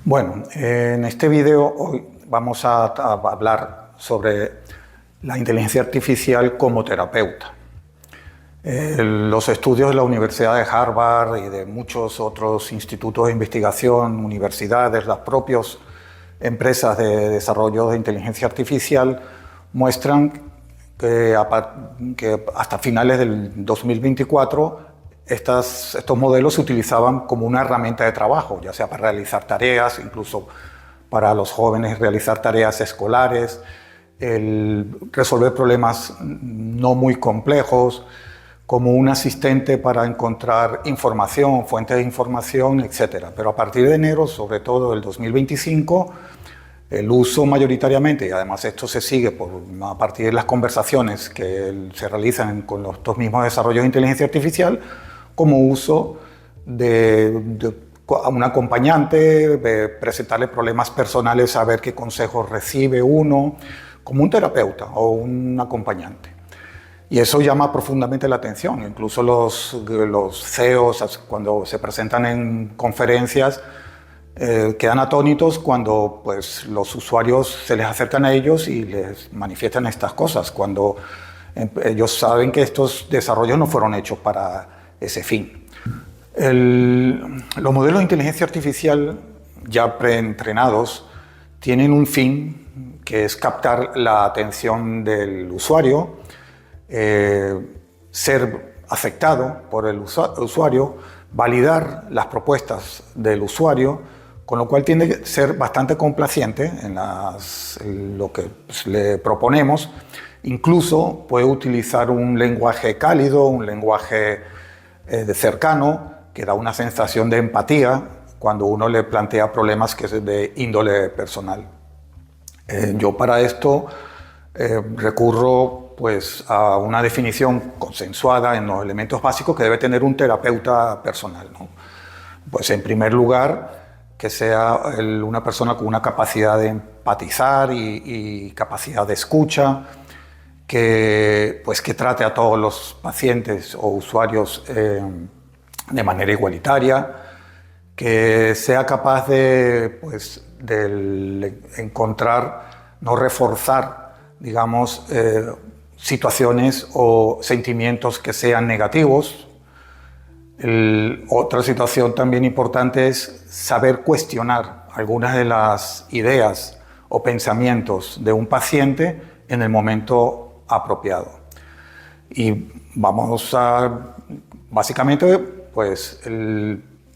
Bueno, en este vídeo hoy vamos a hablar sobre la inteligencia artificial como terapeuta. Los estudios de la Universidad de Harvard y de muchos otros institutos de investigación, universidades, las propias empresas de desarrollo de inteligencia artificial muestran que hasta finales del 2024 estos modelos se utilizaban como una herramienta de trabajo, ya sea para realizar tareas, incluso para los jóvenes realizar tareas escolares, resolver problemas no muy complejos, como un asistente para encontrar información, fuentes de información, etc. Pero a partir de enero, sobre todo del 2025, el uso mayoritariamente, y además esto se sigue a partir de las conversaciones que se realizan con estos mismos desarrollos de inteligencia artificial, como uso a un acompañante, de presentarle problemas personales, saber qué consejos recibe uno, como un terapeuta o un acompañante. Y eso llama profundamente la atención. Incluso los CEOs, cuando se presentan en conferencias, quedan atónitos cuando pues, los usuarios se les acercan a ellos y les manifiestan estas cosas, cuando ellos saben que estos desarrollos no fueron hechos para ese fin. Los modelos de inteligencia artificial ya preentrenados tienen un fin que es captar la atención del usuario, ser aceptado por el usuario, validar las propuestas del usuario, con lo cual tiene que ser bastante complaciente en lo que le proponemos. Incluso puede utilizar un lenguaje cálido, un lenguaje cercano, que da una sensación de empatía cuando uno le plantea problemas que es de índole personal. Yo para esto recurro pues, a una definición consensuada en los elementos básicos que debe tener un terapeuta personal, ¿no? Pues en primer lugar, que sea una persona con una capacidad de empatizar y capacidad de escucha, que trate a todos los pacientes o usuarios de manera igualitaria, que sea capaz de encontrar, no reforzar, digamos, situaciones o sentimientos que sean negativos. Otra situación también importante es saber cuestionar algunas de las ideas o pensamientos de un paciente en el momento apropiado. Y básicamente, pues,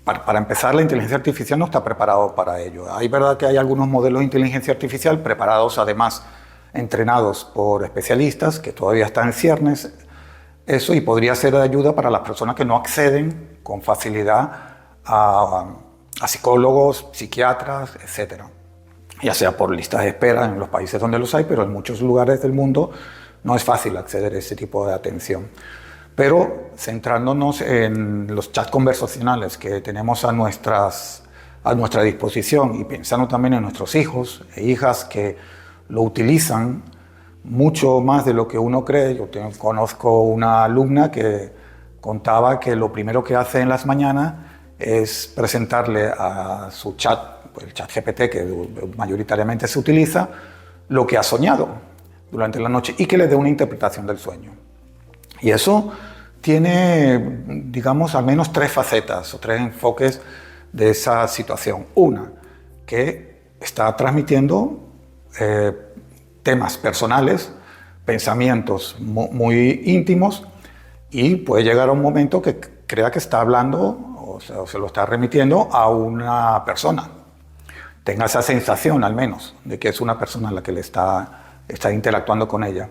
para empezar, la inteligencia artificial no está preparado para ello. Hay verdad que hay algunos modelos de inteligencia artificial preparados, además, entrenados por especialistas, que todavía están en ciernes, eso, y podría ser de ayuda para las personas que no acceden con facilidad a psicólogos, psiquiatras, etc. Ya sea por listas de espera en los países donde los hay, pero en muchos lugares del mundo no es fácil acceder a ese tipo de atención. Pero centrándonos en los chats conversacionales que tenemos a nuestra disposición y pensando también en nuestros hijos e hijas que lo utilizan mucho más de lo que uno cree. Yo conozco una alumna que contaba que lo primero que hace en las mañanas es presentarle a su chat, el chat GPT que mayoritariamente se utiliza, lo que ha soñado durante la noche y que le dé una interpretación del sueño. Y eso tiene, digamos, al menos tres facetas o tres enfoques de esa situación. Una, que está transmitiendo temas personales, pensamientos muy íntimos, y puede llegar a un momento que crea que está hablando o se lo está remitiendo a una persona. Tenga esa sensación, al menos, de que es una persona a la que le está interactuando con ella.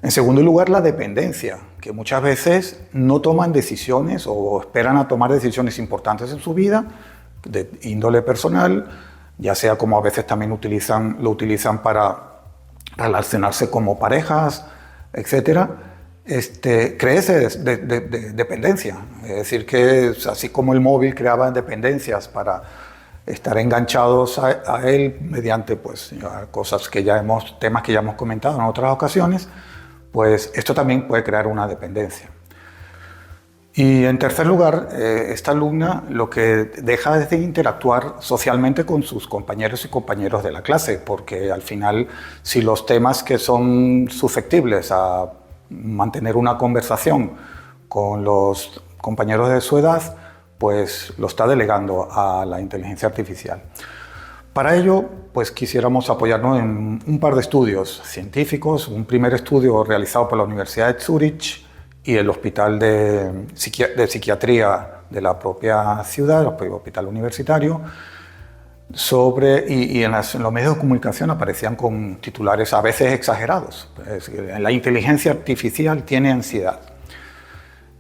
En segundo lugar, la dependencia, que muchas veces no toman decisiones o esperan a tomar decisiones importantes en su vida, de índole personal, ya sea como a veces también lo utilizan para relacionarse como parejas, etc. Crece dependencia. Es decir, que así como el móvil creaba dependencias para estar enganchados a él mediante pues, temas que ya hemos comentado en otras ocasiones, pues esto también puede crear una dependencia. Y en tercer lugar, esta alumna lo que deja es de interactuar socialmente con sus compañeros y compañeros de la clase, porque al final, si los temas que son susceptibles a mantener una conversación con los compañeros de su edad, pues lo está delegando a la inteligencia artificial. Para ello, pues quisiéramos apoyarnos en un par de estudios científicos. Un primer estudio realizado por la Universidad de Zúrich y el Hospital de Psiquiatría de la propia ciudad, el Hospital Universitario, y en los medios de comunicación aparecían con titulares a veces exagerados. Es decir, la inteligencia artificial tiene ansiedad.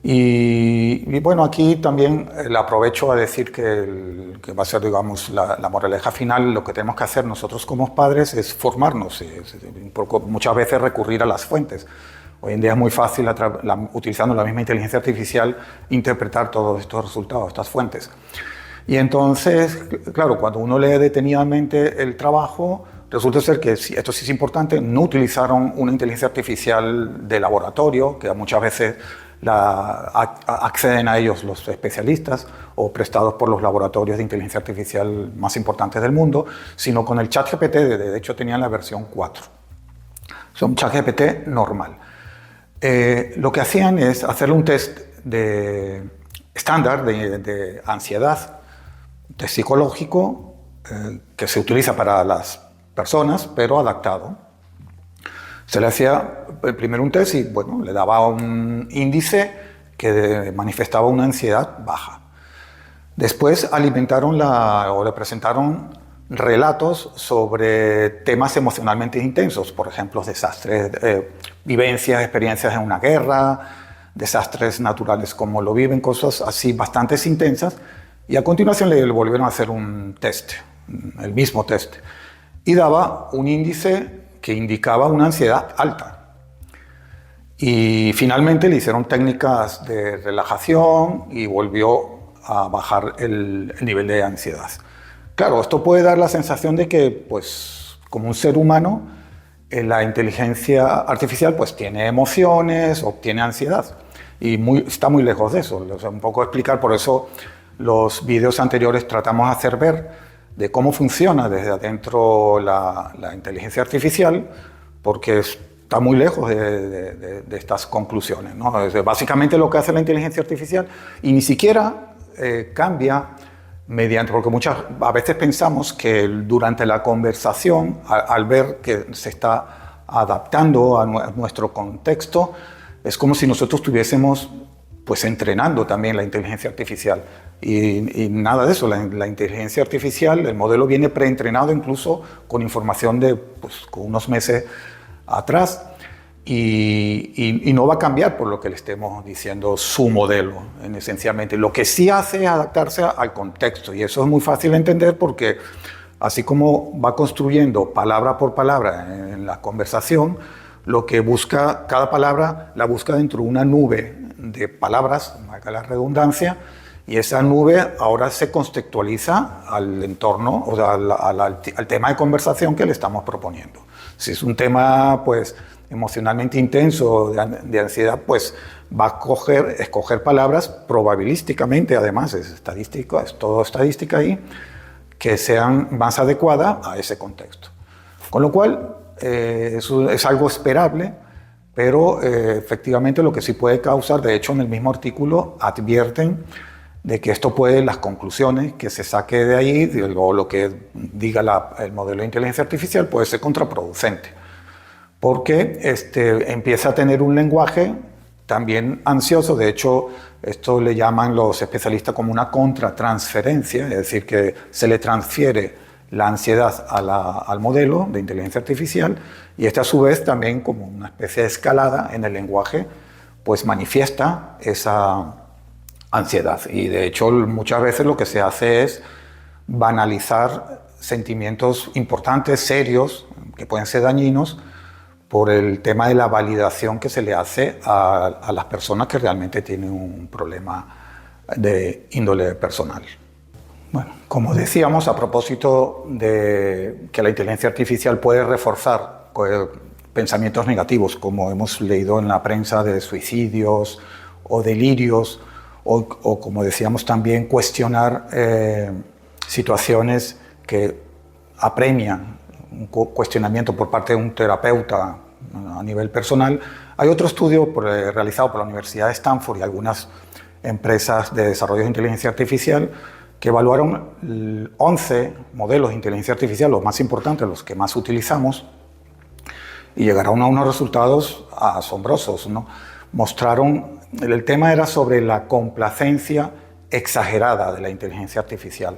Y bueno, aquí también le aprovecho a decir que va a ser, digamos, la moraleja final. Lo que tenemos que hacer nosotros como padres es formarnos, muchas veces recurrir a las fuentes. Hoy en día es muy fácil, utilizando la misma inteligencia artificial, interpretar todos estos resultados, estas fuentes. Y entonces, claro, cuando uno lee detenidamente el trabajo, resulta ser que, esto sí es importante, no utilizaron una inteligencia artificial de laboratorio, que muchas veces acceden a ellos los especialistas o prestados por los laboratorios de inteligencia artificial más importantes del mundo, sino con el ChatGPT. De hecho, tenían la versión 4. Son ChatGPT normal. Lo que hacían es hacerle un test estándar de ansiedad, un test psicológico que se utiliza para las personas, pero adaptado. Se le hacía primero un test y bueno, le daba un índice que manifestaba una ansiedad baja. Después le presentaron relatos sobre temas emocionalmente intensos, por ejemplo, desastres, vivencias, experiencias en una guerra, desastres naturales como lo viven, cosas así bastante intensas. Y a continuación le volvieron a hacer un test, el mismo test, y daba un índice que indicaba una ansiedad alta. Y finalmente le hicieron técnicas de relajación y volvió a bajar el nivel de ansiedad. Claro, esto puede dar la sensación de que, pues, como un ser humano, la inteligencia artificial pues, tiene emociones o tiene ansiedad. Y está muy lejos de eso. O sea, un poco explicar, por eso los vídeos anteriores tratamos de hacer ver de cómo funciona desde adentro la inteligencia artificial, porque está muy lejos de estas conclusiones, ¿no? Básicamente lo que hace la inteligencia artificial, y ni siquiera cambia porque a veces pensamos que durante la conversación, al ver que se está adaptando a nuestro contexto, es como si nosotros estuviésemos pues entrenando también la inteligencia artificial. Y nada de eso, la inteligencia artificial, el modelo viene preentrenado incluso con información de con unos meses atrás y no va a cambiar por lo que le estemos diciendo su modelo, esencialmente. Lo que sí hace es adaptarse al contexto, y eso es muy fácil de entender porque así como va construyendo palabra por palabra en la conversación, lo que busca, cada palabra la busca dentro de una nube de palabras, marca la redundancia, y esa nube ahora se contextualiza al entorno, o sea, al tema de conversación que le estamos proponiendo. Si es un tema pues, emocionalmente intenso, de ansiedad, pues va a escoger palabras probabilísticamente, además es estadístico, es todo estadística ahí, que sean más adecuadas a ese contexto. Con lo cual, eso es algo esperable, pero efectivamente lo que sí puede causar, de hecho en el mismo artículo advierten de que esto puede, las conclusiones que se saque de ahí, o lo que diga el modelo de inteligencia artificial, puede ser contraproducente, porque empieza a tener un lenguaje también ansioso. De hecho, esto le llaman los especialistas como una contratransferencia, es decir, que se le transfiere la ansiedad al modelo de inteligencia artificial, y a su vez también como una especie de escalada en el lenguaje, pues manifiesta esa ansiedad. Y de hecho muchas veces lo que se hace es banalizar sentimientos importantes, serios, que pueden ser dañinos, por el tema de la validación que se le hace a las personas que realmente tienen un problema de índole personal. Bueno, como decíamos, a propósito de que la inteligencia artificial puede reforzar pensamientos negativos, como hemos leído en la prensa, de suicidios o delirios, o como decíamos también, cuestionar situaciones que apremian un cuestionamiento por parte de un terapeuta a nivel personal. Hay otro estudio realizado por la Universidad de Stanford y algunas empresas de desarrollo de inteligencia artificial que evaluaron 11 modelos de inteligencia artificial, los más importantes, los que más utilizamos, y llegaron a unos resultados asombrosos, ¿no? Mostraron, el tema era sobre la complacencia exagerada de la inteligencia artificial.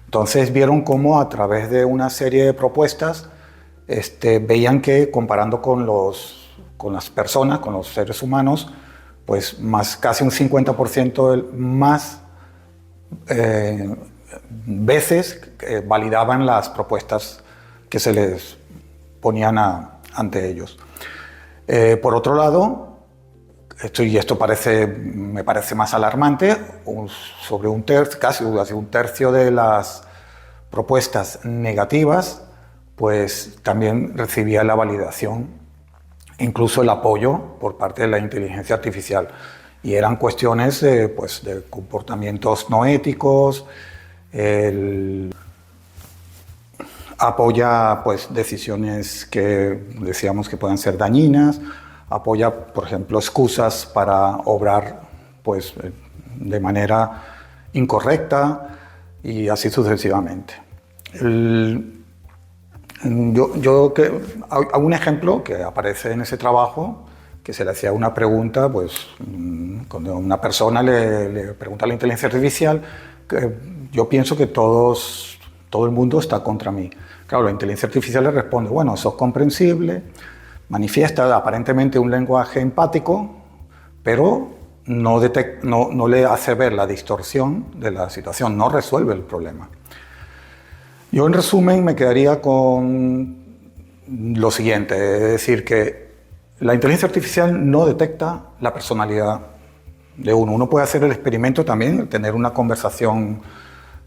Entonces vieron cómo a través de una serie de propuestas veían que comparando con las personas, con los seres humanos, pues casi un 50% más veces validaban las propuestas que se les ponían ante ellos. Por otro lado, esto me parece más alarmante, casi un tercio de las propuestas negativas, pues también recibía la validación, incluso el apoyo por parte de la inteligencia artificial. Y eran cuestiones de comportamientos no éticos, apoya decisiones que decíamos que pueden ser dañinas, apoya, por ejemplo, excusas para obrar de manera incorrecta y así sucesivamente. Hay un ejemplo que aparece en ese trabajo, que se le hacía una pregunta, cuando una persona le pregunta a la inteligencia artificial, que yo pienso que todo el mundo está contra mí. Claro, la inteligencia artificial le responde, bueno, eso es comprensible, manifiesta aparentemente un lenguaje empático, pero no le hace ver la distorsión de la situación, no resuelve el problema. Yo, en resumen, me quedaría con lo siguiente, es decir, que la inteligencia artificial no detecta la personalidad de uno. Uno puede hacer el experimento también, tener una conversación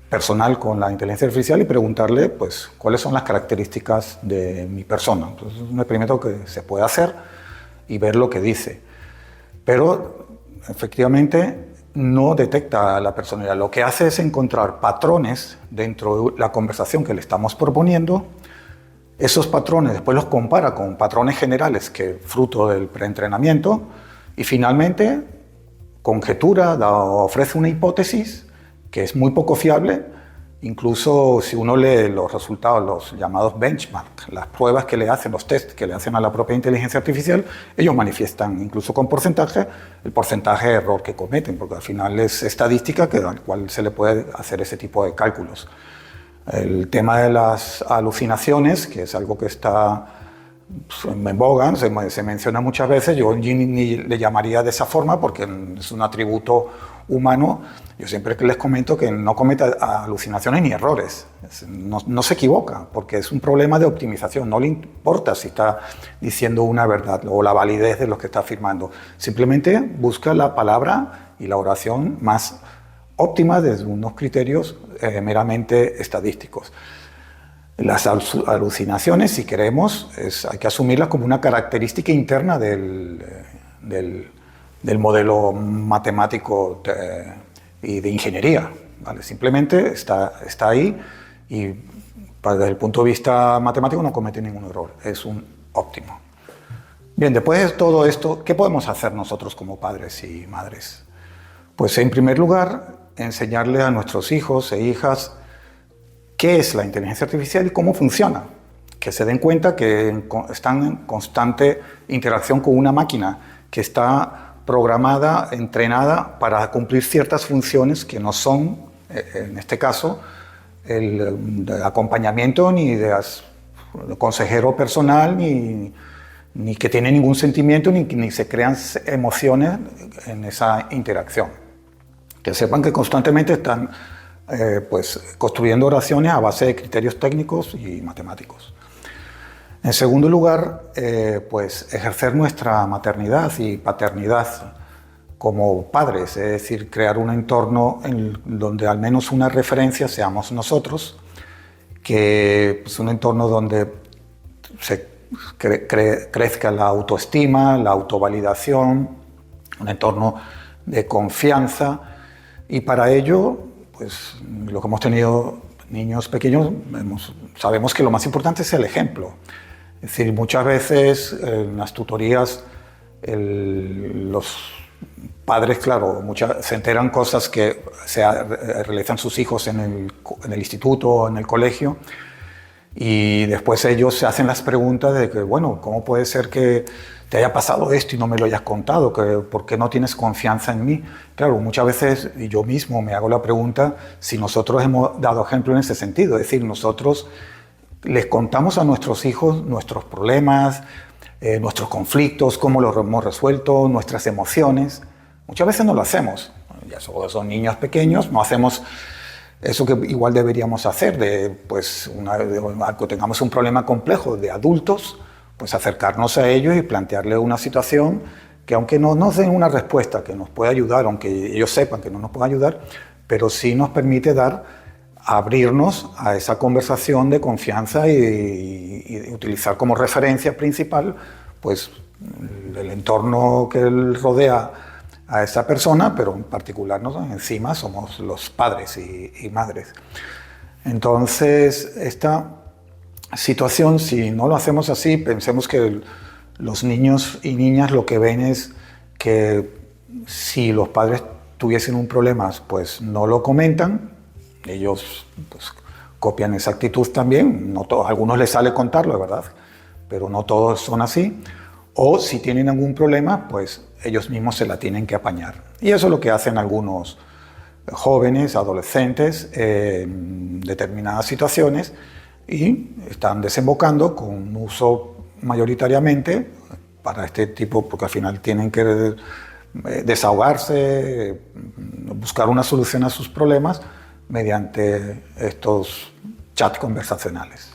personal con la inteligencia artificial y preguntarle, cuáles son las características de mi persona. Entonces, es un experimento que se puede hacer y ver lo que dice. Pero, efectivamente, no detecta la personalidad. Lo que hace es encontrar patrones dentro de la conversación que le estamos proponiendo. Esos patrones después los compara con patrones generales que fruto del preentrenamiento y finalmente conjetura, ofrece una hipótesis que es muy poco fiable. Incluso si uno lee los resultados, los llamados benchmark, las pruebas que le hacen, los tests que le hacen a la propia inteligencia artificial, ellos manifiestan incluso con porcentaje el porcentaje de error que cometen, porque al final es estadística al cual se le puede hacer ese tipo de cálculos. El tema de las alucinaciones, que es algo que está en boga, se menciona muchas veces, yo ni le llamaría de esa forma porque es un atributo humano. Yo siempre les comento que no comete alucinaciones ni errores, no se equivoca, porque es un problema de optimización, no le importa si está diciendo una verdad o la validez de lo que está afirmando, simplemente busca la palabra y la oración más óptima desde unos criterios meramente estadísticos. Las alucinaciones, si queremos, hay que asumirlas como una característica interna del modelo matemático y de ingeniería, ¿vale? Simplemente está ahí y desde el punto de vista matemático no comete ningún error, es un óptimo. Bien, después de todo esto, ¿qué podemos hacer nosotros como padres y madres? Pues en primer lugar, enseñarle a nuestros hijos e hijas qué es la inteligencia artificial y cómo funciona. Que se den cuenta que están en constante interacción con una máquina que está programada, entrenada para cumplir ciertas funciones que no son, en este caso, el de acompañamiento ni de consejero personal, ni que tiene ningún sentimiento, ni se crean emociones en esa interacción. Que sepan que constantemente están construyendo oraciones a base de criterios técnicos y matemáticos. En segundo lugar, ejercer nuestra maternidad y paternidad como padres, es decir, crear un entorno en donde al menos una referencia seamos nosotros, que es un entorno donde se crezca la autoestima, la autovalidación, un entorno de confianza, y para ello, pues lo que hemos tenido niños pequeños, sabemos que lo más importante es el ejemplo. Es decir, muchas veces en las tutorías los padres, claro, se enteran cosas que realizan sus hijos en el instituto o en el colegio, y después ellos se hacen las preguntas de que, bueno, ¿cómo puede ser que te haya pasado esto y no me lo hayas contado? ¿Por qué no tienes confianza en mí? Claro, muchas veces yo mismo me hago la pregunta si nosotros hemos dado ejemplo en ese sentido. Es decir, nosotros les contamos a nuestros hijos nuestros problemas, nuestros conflictos, cómo los hemos resuelto, nuestras emociones. Muchas veces no lo hacemos. Ya son niños pequeños, no hacemos eso que igual deberíamos hacer, pues que tengamos un problema complejo de adultos, pues acercarnos a ellos y plantearles una situación que, aunque no nos den una respuesta que nos pueda ayudar, aunque ellos sepan que no nos puede ayudar, pero sí nos permite abrirnos a esa conversación de confianza y utilizar como referencia principal pues el entorno que rodea a esa persona, pero en particular encima somos los padres y madres. Entonces, esta situación, si no lo hacemos así, pensemos que los niños y niñas lo que ven es que si los padres tuviesen un problema, pues no lo comentan. Ellos pues copian esa actitud también. No todos, a algunos les sale contarlo, es verdad, pero no todos son así. O si tienen algún problema, pues ellos mismos se la tienen que apañar. Y eso es lo que hacen algunos jóvenes, adolescentes, en determinadas situaciones, y están desembocando con un uso mayoritariamente para este tipo, porque al final tienen que desahogarse, buscar una solución a sus problemas mediante estos chats conversacionales.